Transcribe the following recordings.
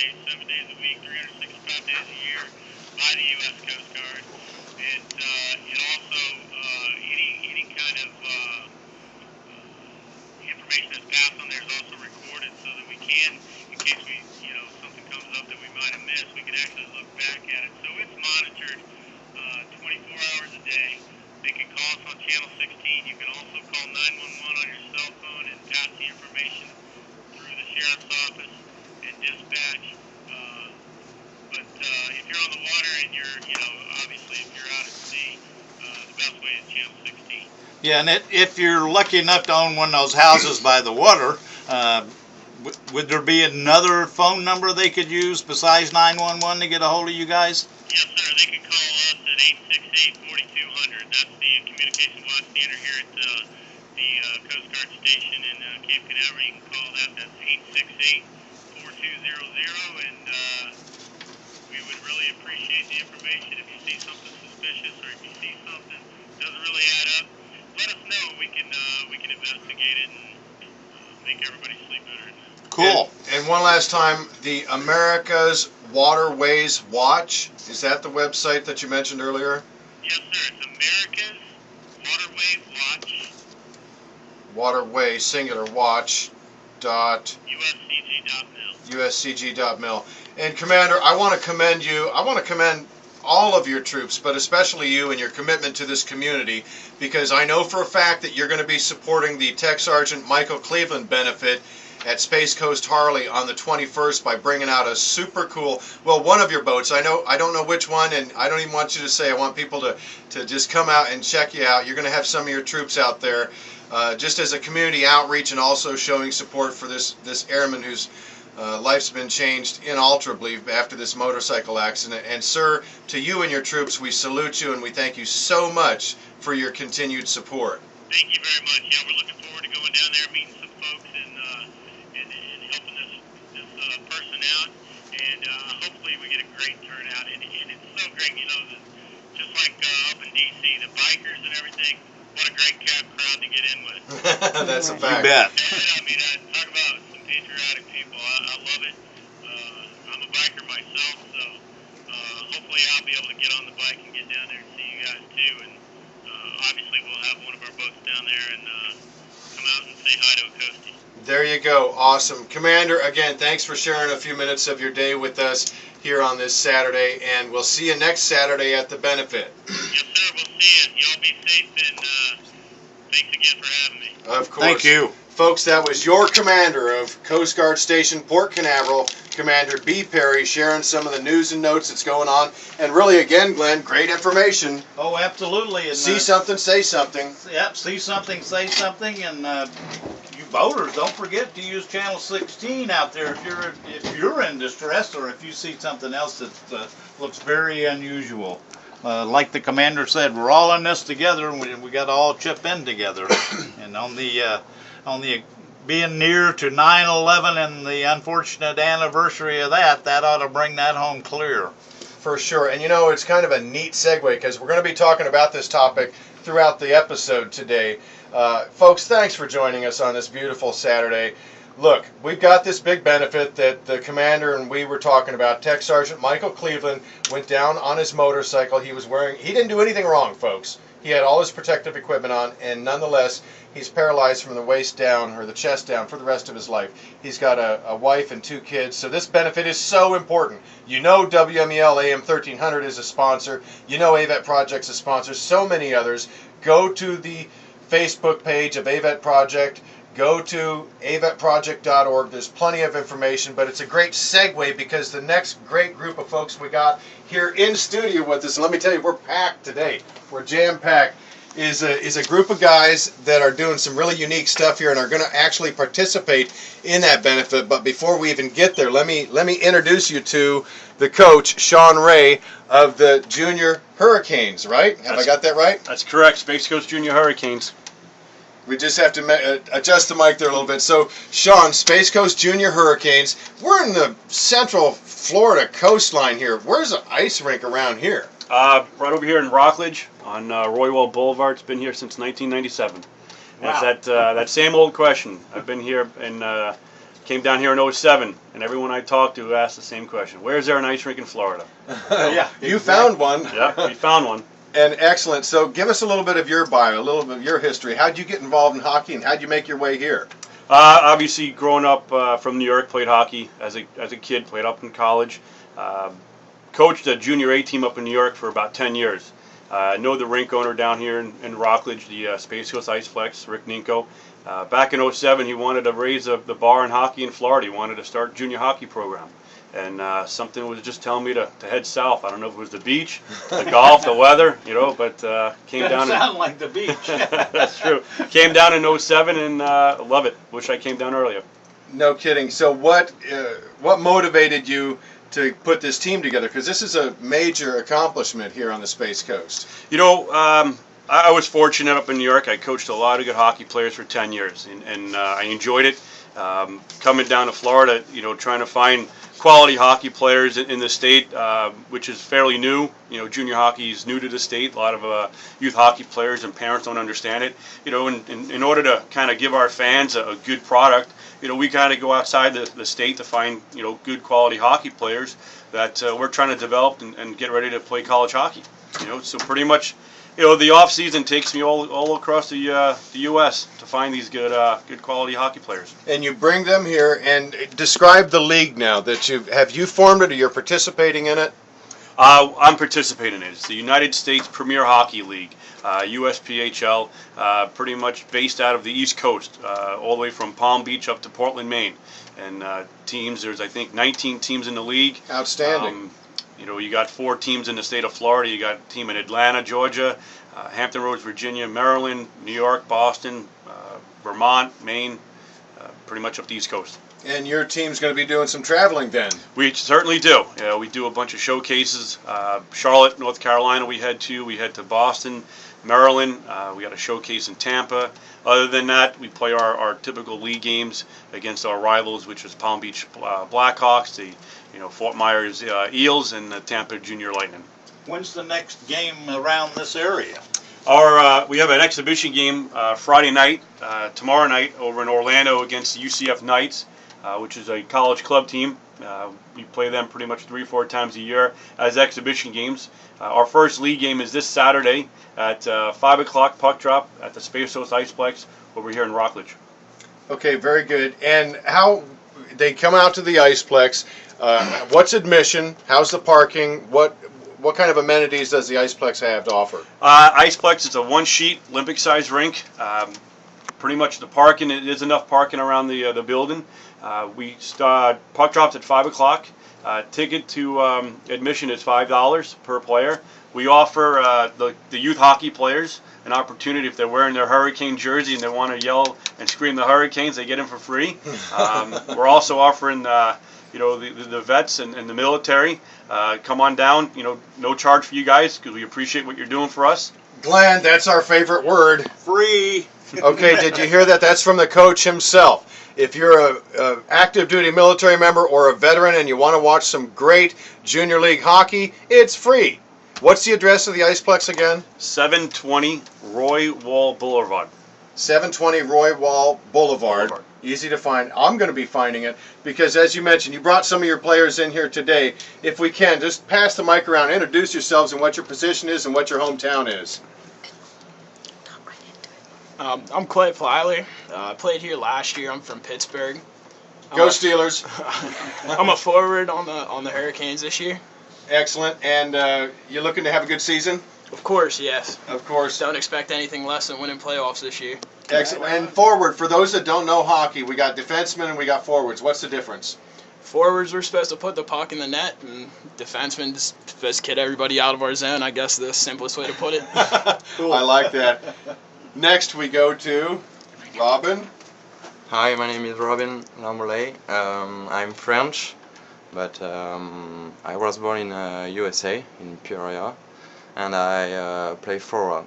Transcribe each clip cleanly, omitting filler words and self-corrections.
days, 7 days a week, 365 days a year by the U.S. Coast Guard. And it also, any kind of information that's passed on there is also recorded so that we can, in case something comes up that we might have missed, we can actually look back at it. So it's monitored 24 hours a day. They can call us on Channel 16. You can also call 911 on your cell phone and pass the information through the sheriff's office and dispatch. But if you're on the water and obviously if you're out at sea, the best way is Channel 16. Yeah, and if you're lucky enough to own one of those houses by the water, would there be another phone number they could use besides 911 to get a hold of you guys? Yes, sir. They can call us at 868-4200. That's the communication watch standard here at the Coast Guard station in Cape Canaveral. You can call that. That's 868-4200, and we would really appreciate the information. If you see something suspicious or if you see something doesn't really add up, let us know. We can investigate it and make everybody sleep better. Cool. And one last time, the America's Waterways Watch, is that the website that you mentioned earlier? Yes, sir. It's America's Waterways Watch. Waterway, singular, watch, dot... USCG.mil. USCG.mil. And Commander, I want to commend you. I want to commend all of your troops, but especially you and your commitment to this community, because I know for a fact that you're going to be supporting the Tech Sergeant Michael Cleveland benefit at Space Coast Harley on the 21st by bringing out a super cool, well, one of your boats. I don't know which one, and I don't even want you to say. I want people to just come out and check you out. You're going to have some of your troops out there just as a community outreach and also showing support for this airman whose life's been changed inalterably after this motorcycle accident. And sir, to you and your troops, we salute you and we thank you so much for your continued support. Thank you very much. Yeah, we're looking forward to going down there, meeting some folks, and helping this person out. And hopefully we get a great turnout. And it's so great, just like up in D.C., the bikers and everything. What a great crowd to get in with. That's a fact. You bet. Talk about some patriotic people. I love it. I'm a biker myself, so hopefully I'll be able to get on the bike and get down there and see you guys too. And obviously we'll have one of our boats down there and come out and say hi to a coastie. There you go. Awesome. Commander, again, thanks for sharing a few minutes of your day with us here on this Saturday, and we'll see you next Saturday at the benefit. Yes, sir. We'll see you. Y'all be safe, and thanks again for having me. Of course. Thank you. Folks, that was your commander of Coast Guard Station Port Canaveral, Commander B. Perry, sharing some of the news and notes that's going on. And really, again, Glenn, great information. Oh, absolutely. And, see something, say something. Yep, see something, say something, and you boaters, don't forget to use Channel 16 out there if you're in distress or if you see something else that looks very unusual. Like the commander said, we're all in this together, and we got to all chip in together. And on the being near to 9/11 and the unfortunate anniversary of that ought to bring that home clear. For sure. And it's kind of a neat segue because we're going to be talking about this topic throughout the episode today. Folks, thanks for joining us on this beautiful Saturday. Look, we've got this big benefit that the commander and we were talking about. Tech Sergeant Michael Cleveland went down on his motorcycle. He didn't do anything wrong, folks. He had all his protective equipment on, and nonetheless, he's paralyzed from the waist down, or the chest down, for the rest of his life. He's got a wife and 2 kids, so this benefit is so important. WMEL AM 1300 is a sponsor. AVET Project's a sponsor. So many others. Go to the Facebook page of AVET Project. Go to avetproject.org. There's plenty of information, but it's a great segue because the next great group of folks we got here in studio with us, and let me tell you, we're packed today. We're jam-packed. Is a group of guys that are doing some really unique stuff here and are going to actually participate in that benefit. But before we even get there, let me introduce you to the coach, Sean Ray, of the Junior Hurricanes, right? Have I got that right? That's correct. Space Coast Junior Hurricanes. We just have to adjust the mic there a little bit. So, Sean, Space Coast Junior Hurricanes. We're in the central Florida coastline here. Where's the ice rink around here? Right over here in Rockledge on Roywell Boulevard. It's been here since 1997. Wow. That's that same old question. I've been here in Came down here in '07, and everyone I talked to asked the same question: where's there an ice rink in Florida? Yeah, You found one. Yeah, we found one. And excellent. So give us a little bit of your bio, a little bit of your history. How'd you get involved in hockey, and how'd you make your way here? Obviously, growing up from New York, played hockey as a kid. Played up in college. Coached a junior A team up in New York for about 10 years. I know the rink owner down here in Rockledge, the Space Coast Iceplex, Rick Ninko. Back in '07, he wanted to raise the bar in hockey in Florida. He wanted to start a junior hockey program. And something was just telling me to head south. I don't know if it was the beach, the golf, the weather, but came down. Sound like the beach. That's true. Came down in '07 and love it. Wish I came down earlier. No kidding. So what motivated you to put this team together? Because this is a major accomplishment here on the Space Coast. I was fortunate up in New York. I coached a lot of good hockey players for 10 years, and I enjoyed it. Coming down to Florida, trying to find quality hockey players in the state, which is fairly new. Junior hockey is new to the state. A lot of youth hockey players and parents don't understand it. In order to kind of give our fans a good product, we kind of go outside the state to find, good quality hockey players that we're trying to develop and get ready to play college hockey. So pretty much, the off season takes me all across the U.S. to find these good quality hockey players. And you bring them here and describe the league now that have you formed it or you're participating in it? I'm participating in it. It's the United States Premier Hockey League, USPHL, pretty much based out of the East Coast, all the way from Palm Beach up to Portland, Maine. And there's I think 19 teams in the league. Outstanding. You got 4 teams in the state of Florida. You got a team in Atlanta, Georgia, Hampton Roads, Virginia, Maryland, New York, Boston, Vermont, Maine, pretty much up the East Coast. And your team's going to be doing some traveling then? We certainly do. We do a bunch of showcases. Charlotte, North Carolina, we head to Boston, Maryland. We got a showcase in Tampa. Other than that, we play our typical league games against our rivals, which is Palm Beach Blackhawks, the Fort Myers Eels, and the Tampa Junior Lightning. When's the next game around this area? We have an exhibition game Friday night, tomorrow night, over in Orlando against the UCF Knights, which is a college club team. We play them pretty much 3-4 times a year as exhibition games. Our first league game is this Saturday at 5 o'clock puck drop at the Space Coast Iceplex over here in Rockledge. Okay, very good. And how they come out to the Iceplex? What's admission? How's the parking? What kind of amenities does the Iceplex have to offer? Iceplex is a one-sheet Olympic-sized rink. Pretty much the parking, it is enough parking around the building. We start puck drops at 5 o'clock. Ticket to admission is $5 per player. We offer the youth hockey players an opportunity, if they're wearing their Hurricane jersey and they want to yell and scream the Hurricanes, they get them for free. We're also offering the vets and the military. Come on down. No charge for you guys because we appreciate what you're doing for us. Glenn, that's our favorite word. Free. Okay, did you hear that? That's from the coach himself. If you're a active duty military member or a veteran and you want to watch some great junior league hockey, it's free. What's the address of the Iceplex again? 720 Roy Wall Boulevard. 720 Roy Wall Boulevard. Easy to find. I'm going to be finding it because, as you mentioned, you brought some of your players in here today. If we can, just pass the mic around, introduce yourselves and what your position is and what your hometown is. I'm Clay Flyler. I played here last year. I'm from Pittsburgh. Go Steelers. I'm a forward on the Hurricanes this year. Excellent. And you're looking to have a good season? Of course, yes. Of course. Don't expect anything less than winning playoffs this year. Excellent. And forward, for those that don't know hockey, we got defensemen and we got forwards. What's the difference? Forwards are supposed to put the puck in the net, and defensemen just get everybody out of our zone. I guess the simplest way to put it. Cool. I like that. Next we go to Robin. Hi, my name is Robin Lamoulet. I'm French, but I was born in USA, in Peoria, and I play forward.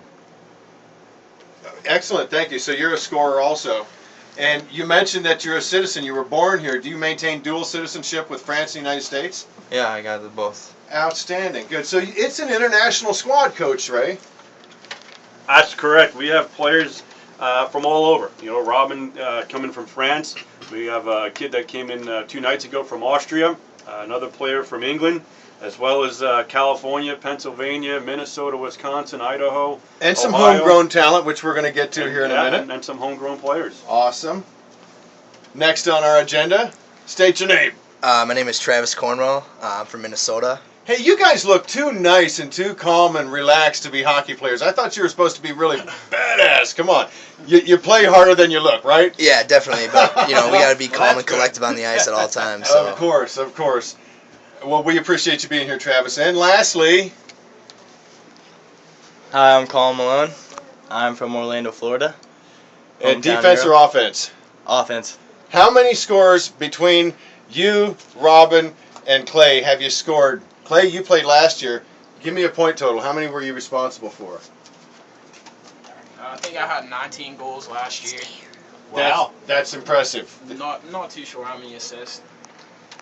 Excellent, thank you. So you're a scorer also. And you mentioned that you're a citizen. You were born here. Do you maintain dual citizenship with France and the United States? Yeah, I got it both. Outstanding. Good. So it's an international squad, Coach Ray. That's correct. We have players from all over. You know, Robin coming from France. We have a kid that came in 2 nights ago from Austria, another player from England, as well as California, Pennsylvania, Minnesota, Wisconsin, Idaho, And some Ohio. homegrown talent, which we're going to get to here in a minute. And some homegrown players. Awesome. Next on our agenda, state your name. My name is Travis Cornwell. I'm from Minnesota. Hey, you guys look too nice and too calm and relaxed to be hockey players. I thought you were supposed to be really badass. Come on. You play harder than you look, right? Yeah, definitely. But, we got to be calm and That's good. collective on the ice at all times. So. Of course, of course. Well, we appreciate you being here, Travis. And lastly, Hi, I'm Colin Malone. I'm from Orlando, Florida. Hometown defense hero. or offense? Offense. How many scores between you, Robin, and Clay have you scored? Clay, you played last year. Give me a point total. How many were you responsible for? I think I had 19 goals last year. Wow, that's impressive. Not too sure how many assists.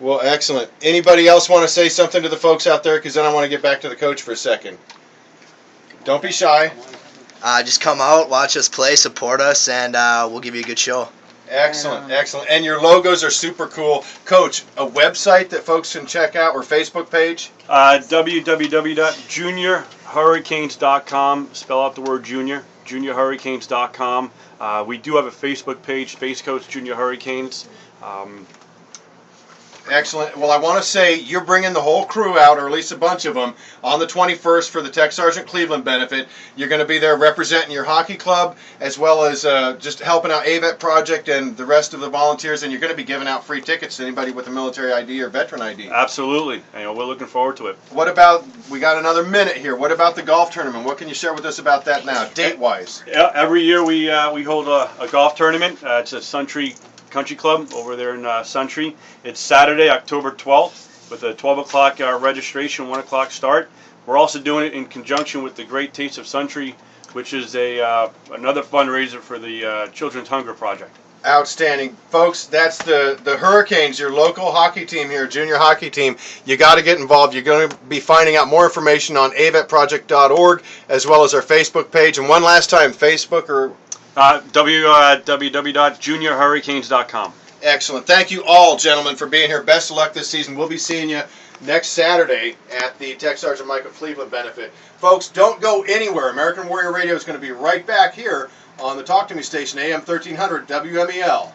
Well, excellent. Anybody else want to say something to the folks out there? Because then I want to get back to the coach for a second. Don't be shy. Just come out, watch us play, support us, and we'll give you a good show. Excellent, excellent. And your logos are super cool. Coach, a website that folks can check out or Facebook page? www.juniorhurricanes.com. Spell out the word junior. juniorhurricanes.com. We do have a Facebook page, Space Coast Junior Hurricanes. Excellent. Well, I want to say you're bringing the whole crew out, or at least a bunch of them, on the 21st for the Tech Sergeant Cleveland benefit. You're going to be there representing your hockey club, as well as just helping out AVET Project and the rest of the volunteers, and you're going to be giving out free tickets to anybody with a military ID or veteran ID. Absolutely. We're looking forward to it. What about, we got another minute here, what about the golf tournament? What can you share with us about that now, date-wise? Yeah, every year we hold a golf tournament. It's a Suntree Country Club over there in Suntree. It's Saturday, October 12th, with a 12 o'clock registration, 1 o'clock start. We're also doing it in conjunction with the Great Taste of Suntree, which is another fundraiser for the Children's Hunger Project. Outstanding. Folks, that's the Hurricanes, your local hockey team here, junior hockey team. You got to get involved. You're going to be finding out more information on avetproject.org, as well as our Facebook page. And one last time, Facebook or... www.juniorhurricanes.com. Excellent. Thank you all, gentlemen, for being here. Best of luck this season. We'll be seeing you next Saturday at the Tech Sergeant Michael Cleveland benefit. Folks, don't go anywhere. American Warrior Radio is going to be right back here on the Talk to Me station, AM 1300 WMEL.